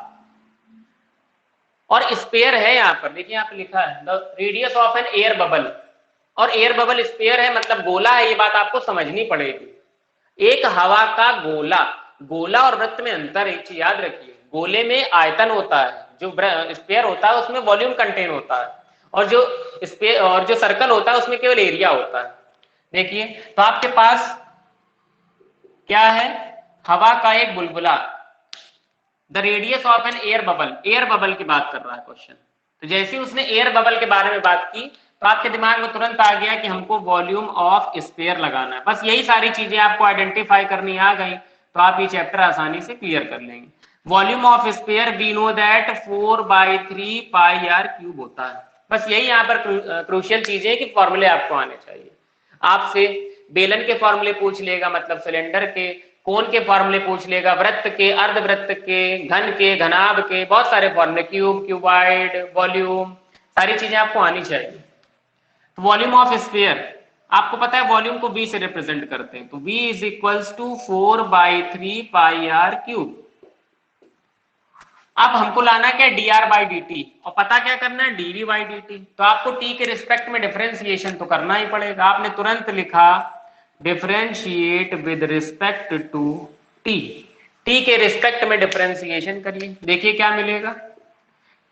और स्पेयर है यहाँ पर। देखिए यहाँ पर लिखा है the radius of an air bubble, और एयर बबल स्पेयर है मतलब गोला है, ये बात आपको समझनी पड़ेगी। एक हवा का गोला, गोला और वृत्त में अंतर, एक चीज याद रखिए, गोले में आयतन होता है, जो स्पेयर होता है उसमें वॉल्यूम कंटेन होता है, और जो सर्कल होता है उसमें केवल एरिया होता है। देखिए, तो आपके पास क्या है, हवा का एक बुलबुला, the radius of an air bubble, air bubble की बात कर रहा है क्वेश्चन। तो जैसे ही उसने एयर बबल के बारे में बात की तो आपके दिमाग में तुरंत आ गया कि हमको वॉल्यूम ऑफ स्पेयर लगाना है। बस यही सारी चीजें आपको आइडेंटिफाई करनी आ गई तो आप ये चैप्टर आसानी से क्लियर कर लेंगे। Volume of sphere we know that 4/3 πr³ होता है। बस यही यहाँ पर क्रूशियल चीजें है कि फॉर्मूले आपको आने चाहिए। आपसे बेलन के फॉर्मूले पूछ लेगा, मतलब सिलेंडर के, कोन के फॉर्मूले पूछ लेगा, वृत्त के, अर्धवृत्त के, घन के, घनाभ के, बहुत सारे फॉर्मूले, क्यूब, क्यूबाइड, वॉल्यूम, सारी चीजें आपको आनी चाहिए। तो वॉल्यूम ऑफ स्फीयर आपको पता है वॉल्यूम को v से रिप्रेजेंट करते हैं, तो v = 4/3 πr³। अब हमको लाना क्या, D R by D T, और पता क्या करना है, D V by D T. तो आपको टी के रिस्पेक्ट में डिफरेंशिएशन तो करना ही पड़ेगा। आपने तुरंत लिखा differentiate with respect to T, T के रिस्पेक्ट में डिफरेंशिएशन करिए, देखिए क्या मिलेगा।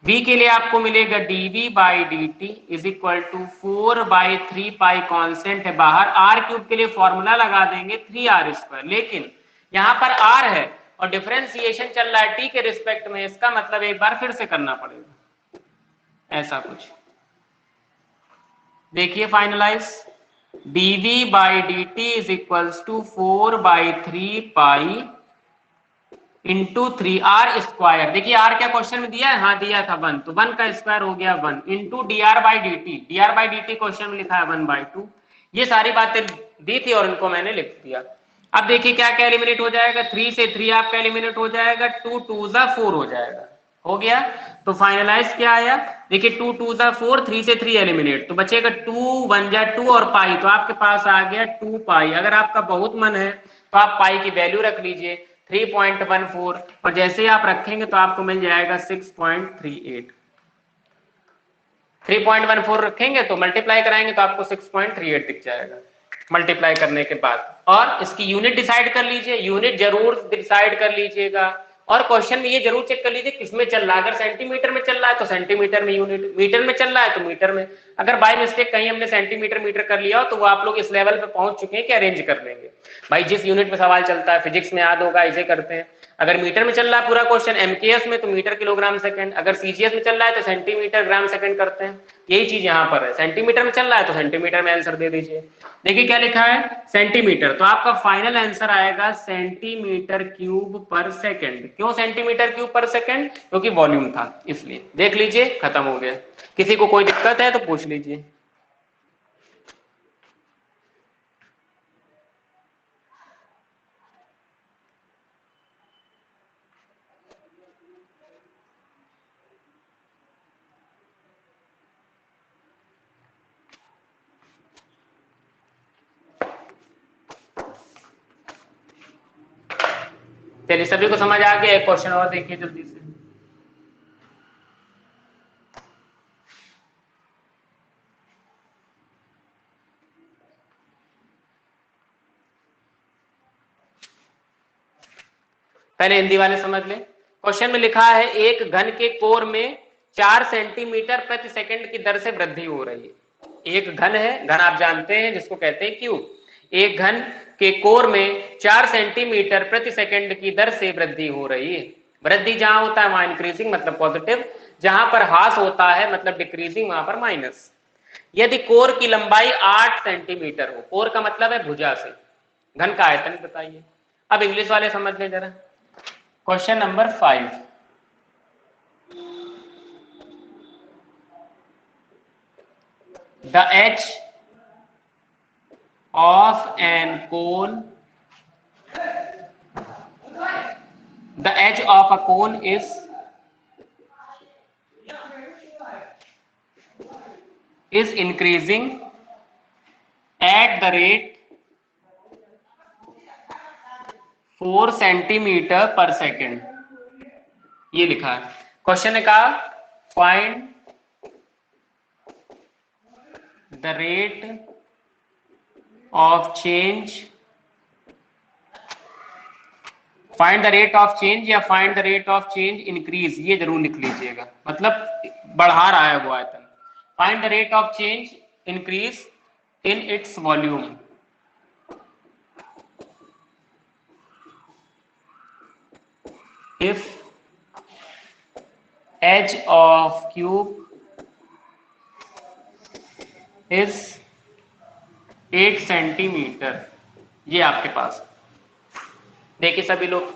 v के लिए आपको मिलेगा dv by D T is equal to 4/3 pi constant है बाहर, r क्यूब के लिए फॉर्मूला लगा देंगे 3r², लेकिन यहाँ पर r है और डिफरेंशिएशन चल रहा है t के रिस्पेक्ट में, इसका मतलब एक बार फिर से करना पड़ेगा ऐसा कुछ। देखिए finalize, dv by D T is equal to 4/3 pi into 3r²। देखिए r क्या क्वेश्चन में दिया है, हाँ दिया था 1, तो 1 का स्क्वायर हो गया 1 into dr by D T, dr by D T question में लिखा है 1/2। ये सारी बातें दी थी और इनको मैंने लिख दिया। अब देखिए क्या क्या एलिमिनेट हो जाएगा, 3 से 3 आपका एलिमिनेट हो जाएगा, 2 2 जा 4 हो जाएगा, हो गया। तो फाइनलाइज क्या आया, देखिए 2 2 जा 4, 3 से 3 एलिमिनेट, तो बचेगा 2 1 जा 2 और पाई, तो आपके पास आ गया 2 पाई। अगर आपका बहुत मन है तो आप पाई की वैल्यू रख लीजिए 3.14, और जैसे ही आप रखेंगे तो आपको मिल जाएगा 6.38। 3.14 रखेंगे तो मल्टीप्लाई कराएंगे तो आपको 6.38 दिख जाएगा मल्टीप्लाई करने के बाद। और इसकी यूनिट डिसाइड कर लीजिए, यूनिट जरूर डिसाइड कर लीजिएगा, और क्वेश्चन में ये जरूर चेक कर लीजिए किसमें चल रहा है। अगर सेंटीमीटर में चल रहा है तो सेंटीमीटर में यूनिट, मीटर में चल रहा है तो मीटर में। अगर बाय मिस्टेक कहीं हमने सेंटीमीटर मीटर कर लिया हो तो वो आप लोग इस लेवल पे पहुंच चुके हैं कि अरेंज कर लेंगे। भाई जिस यूनिट में सवाल चलता है, फिजिक्स में याद होगा, इसे करते हैं। अगर मीटर में चल रहा है पूरा क्वेश्चन एमकेएस में तो मीटर किलोग्राम सेकंड, अगर सीजीएस में चल रहा है तो सेंटीमीटर ग्राम सेकंड करते हैं। यही चीज यहाँ पर है, सेंटीमीटर में चल रहा है तो सेंटीमीटर में आंसर दे दीजिए। देखिए क्या लिखा है, सेंटीमीटर, तो आपका फाइनल आंसर आएगा सेंटीमीटर क्यूब पर सेकंड। क्यों सेंटीमीटर क्यूब पर सेकंड, क्योंकि वॉल्यूम था इसलिए। देख लीजिए खत्म हो गया। किसी को कोई दिक्कत है तो पूछ लीजिए। चलिए सभी को समझ आ गया। एक क्वेश्चन और देखिए जल्दी से। पहले हिंदी वाले समझ लें। क्वेश्चन में लिखा है एक घन के कोर में 4 सेंटीमीटर प्रति सेकंड की दर से वृद्धि हो रही है। एक घन है, घन आप जानते हैं जिसको कहते हैं क्यूब। एक घन के कोर में 4 सेंटीमीटर प्रति सेकंड की दर से वृद्धि हो रही है। वृद्धि जहां होता है वहां इंक्रीजिंग मतलब पॉजिटिव, जहां पर ह्रास होता है मतलब डिक्रीजिंग, वहां पर माइनस। यदि कोर की लंबाई 8 सेंटीमीटर हो, कोर का मतलब है भुजा से, घन का आयतन बताइए। अब इंग्लिश वाले समझ लें जरा। Question number 5, the edge of an cone, the edge of a cone is increasing at the rate 4 centimetre per second. ये लिखा है क्वेश्चन ने कहा find the rate of change, find the rate of change या find the rate of change increase, ये जरूर लिख लीजिएगा, मतलब बढ़ा रहा है वो आयतन। Find the rate of change increase in its volume. If edge of cube is 8 centimetre, ये आपके पास। देखिए सभी लोग,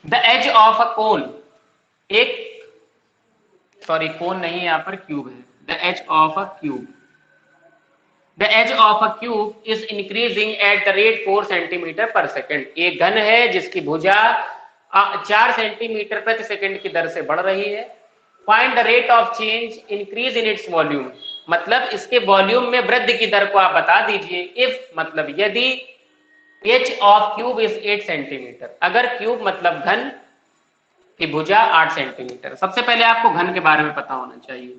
the edge of a cone, एक सॉरी कोन नहीं है यहाँ पर, क्यूब है। The edge of a cube, the edge of a cube is increasing at the rate 4 centimetre per second. एक घन है जिसकी भुजा 4 सेंटीमीटर प्रति सेकंड की दर से बढ़ रही है। Find the rate of change increase in its volume, मतलब इसके वॉल्यूम में वृद्धि की दर को आप बता दीजिए। इफ मतलब यदि H of cube is 8 centimetre, अगर क्यूब मतलब घन की भुजा 8 सेंटीमीटर। सबसे पहले आपको घन के बारे में पता होना चाहिए।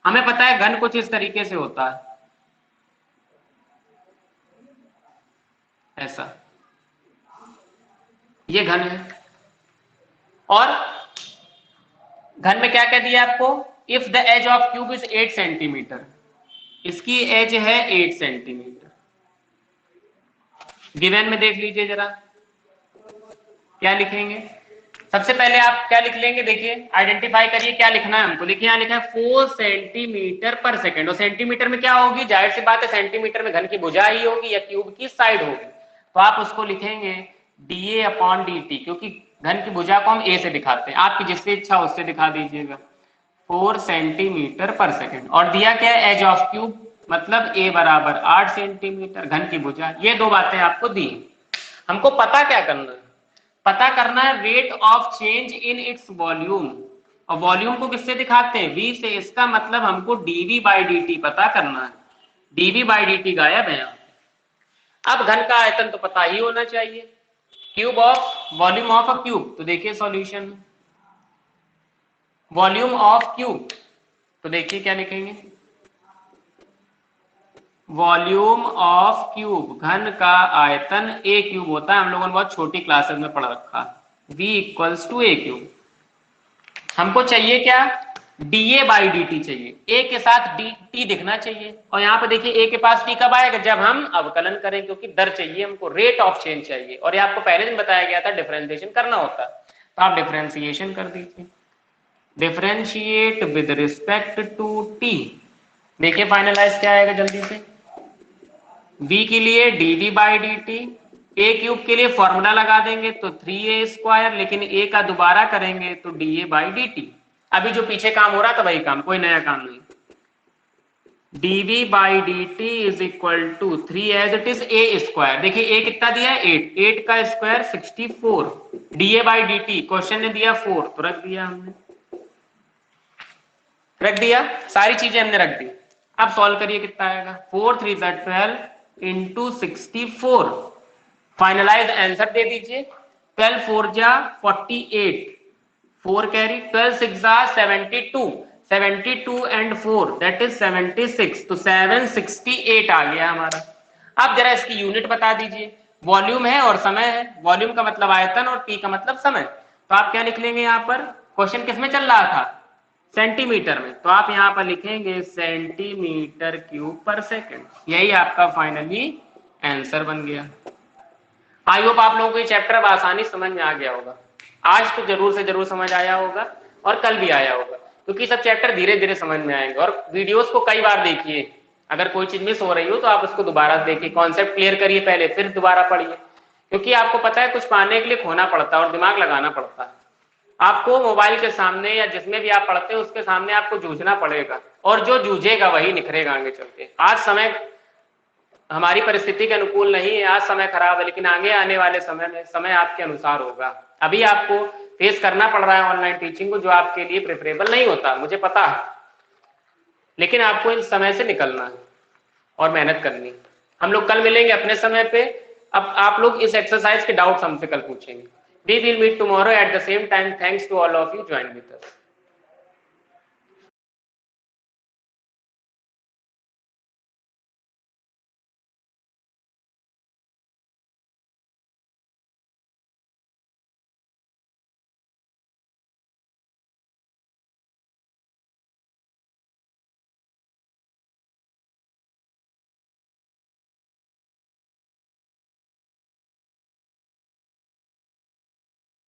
हमें पता है घन कुछ इस तरीके से होता है, ऐसा, ये घन है। और घन में क्या कह दिया आपको, if the edge of cube is 8 centimetre, इसकी एज है 8 सेंटीमीटर। गिवन में देख लीजिए जरा क्या लिखेंगे। सबसे पहले आप क्या लिख लेंगे, देखिए आइडेंटिफाई करिए क्या लिखना है हमको। देखिए यहाँ लिखा है 4 सेंटीमीटर पर सेकेंड, और सेंटीमीटर में क्या होगी, जाहिर सी बात है सेंटीमीटर में घन की भुजा ही होगी या क्यूब की साइड होगी, तो आप उसको लिखेंगे dA अपॉन dt, क्योंकि घन की भुजा को हम a से दिखाते हैं, आपकी जिससे इच्छा उससे दिखा दीजिएगा। 4 सेंटीमीटर पर सेकेंड, और दिया क्या है एज ऑफ क्यूब, मतलब a बराबर 8 सेंटीमीटर, घन की भुजा। ये दो बातें आपको दी। हमको पता क्या करना है, पता करना है rate of change in its volume, और वॉल्यूम को किससे दिखाते हैं, v से। इसका मतलब हमको dv बाई dt पता करना है। dv बाई dt गायब है। अब घन का आयतन तो पता ही होना चाहिए, cube of volume of a cube. तो देखिए सॉल्यूशन में वॉल्यूम ऑफ क्यूब, तो देखिए क्या लिखेंगे, वॉल्यूम ऑफ क्यूब, घन का आयतन a क्यूब होता है, हम लोगों ने बहुत छोटी क्लासेस में पढ़ रखा है, v equals to a cube. हमको चाहिए क्या, dA बाई dt चाहिए, a के साथ dt दिखना चाहिए। और यहाँ पे देखिए a के पास t कब आएगा, जब हम अवकलन करें, क्योंकि दर चाहिए हमको, रेट ऑफ चेंज चाहिए। और ये आपको पहले दिन बताया गया था डिफरेंशिएशन करना होता है, तो आप डिफरेंशिएशन कर दीजिए, differentiate with respect to t। देखिए फाइनलाइज क्या आएगा जल्दी से, v के लिए dv by dt, a cube के लिए फॉर्मूला लगा देंगे तो 3a स्क्वायर, लेकिन a का दोबारा करेंगे तो dA बाई dt। अभी जो पीछे काम हो रहा था वही काम, कोई नया काम नहीं। dv by dt is equal to 3 as it is a square. देखिए a कितना दिया है 8, 8 का square 64, dA by dt question ने दिया 4, तो रख दिया हमने, रख दिया, सारी चीजें हमने रख दी। अब सॉल्व करिए कितना आएगा, 4 3 12 इंटू 64, फाइनलाइज आंसर दे दीजिए। 12 4 जा 48, 4 कैरी, 12 6 जा 72, 72 एंड 4 दैट इज 76, तो 768 आ गया हमारा। अब जरा इसकी यूनिट बता दीजिए, वॉल्यूम है और समय है, वॉल्यूम का मतलब आयतन और टी का मतलब समय, तो आप क्या लिख लेंगे, यहाँ पर क्वेश्चन किसमें चल रहा था, सेंटीमीटर में, तो आप यहाँ पर लिखेंगे सेंटीमीटर क्यूब पर सेकेंड। यही आपका फाइनली आंसर बन गया। आई होप आप लोगों को ये चैप्टर अब आसानी समझ में आ गया होगा। आज तो जरूर से जरूर समझ आया होगा और कल भी आया होगा, क्योंकि सब चैप्टर धीरे धीरे समझ में आएंगे। और वीडियोस को कई बार देखिए, अगर कोई चीज मिस हो रही हो तो आप उसको दोबारा देखिए, कॉन्सेप्ट क्लियर करिए पहले, फिर दोबारा पढ़िए, क्योंकि आपको पता है कुछ पाने के लिए खोना पड़ता है और दिमाग लगाना पड़ता है। आपको मोबाइल के सामने या जिसमें भी आप पढ़ते हैं उसके सामने आपको जूझना पड़ेगा, और जो जूझेगा वही निखरेगा आगे चल के। आज समय हमारी परिस्थिति के अनुकूल नहीं है, आज समय खराब है, लेकिन आगे आने वाले समय में समय आपके अनुसार होगा। अभी आपको फेस करना पड़ रहा है ऑनलाइन टीचिंग को, जो आपके लिए प्रेफरेबल नहीं होता, मुझे पता है, लेकिन आपको इन समय से निकलना है और मेहनत करनी। हम लोग कल मिलेंगे अपने समय पे। अब आप लोग इस एक्सरसाइज के डाउट्स हमसे कल पूछेंगे। We will meet tomorrow at the same time. Thanks to all of you joined with us.